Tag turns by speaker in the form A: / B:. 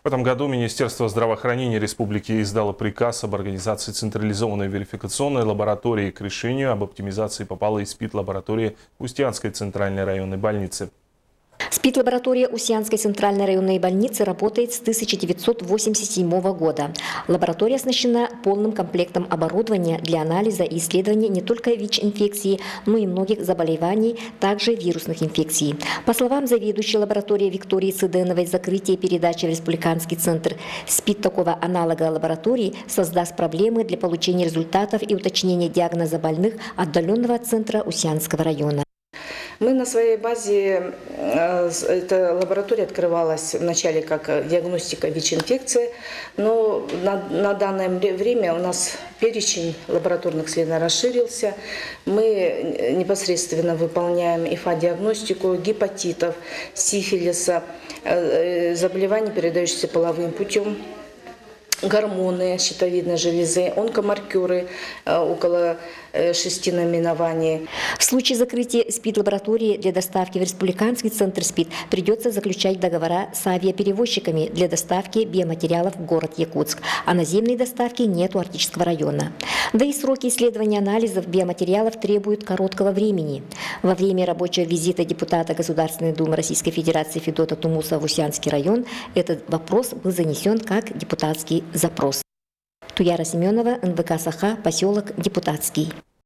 A: В этом году Министерство здравоохранения республики издало приказ об организации централизованной верификационной лаборатории. К решению об оптимизации попала и СПИД-лаборатория Устьянской центральной районной больницы.
B: СПИД-лаборатория Устьянской центральной районной больницы работает с 1987 года. Лаборатория оснащена полным комплектом оборудования для анализа и исследования не только ВИЧ-инфекции, но и многих заболеваний, также вирусных инфекций. По словам заведующей лаборатории Виктории Цыденовой, закрытие передачи в Республиканский центр СПИД такого аналога лаборатории создаст проблемы для получения результатов и уточнения диагноза больных отдаленного от центра Устьянского района.
C: Мы на своей базе, эта лаборатория открывалась вначале как диагностика ВИЧ-инфекции, но на данное время у нас перечень лабораторных исследований расширился. Мы непосредственно выполняем ИФА-диагностику гепатитов, сифилиса, заболеваний, передающихся половым путем, гормоны щитовидной железы, онкомаркеры, около 6 наименований.
B: В случае закрытия СПИД-лаборатории для доставки в Республиканский центр СПИД придется заключать договора с авиаперевозчиками для доставки биоматериалов в город Якутск, а наземной доставки нет у Арктического района. Да и сроки исследования анализов биоматериалов требуют короткого времени. Во время рабочего визита депутата Государственной Думы Российской Федерации Федота Тумуса в Устьянский район этот вопрос был занесен как депутатский запрос. Туяра Семенова, НВК Саха, поселок Депутатский.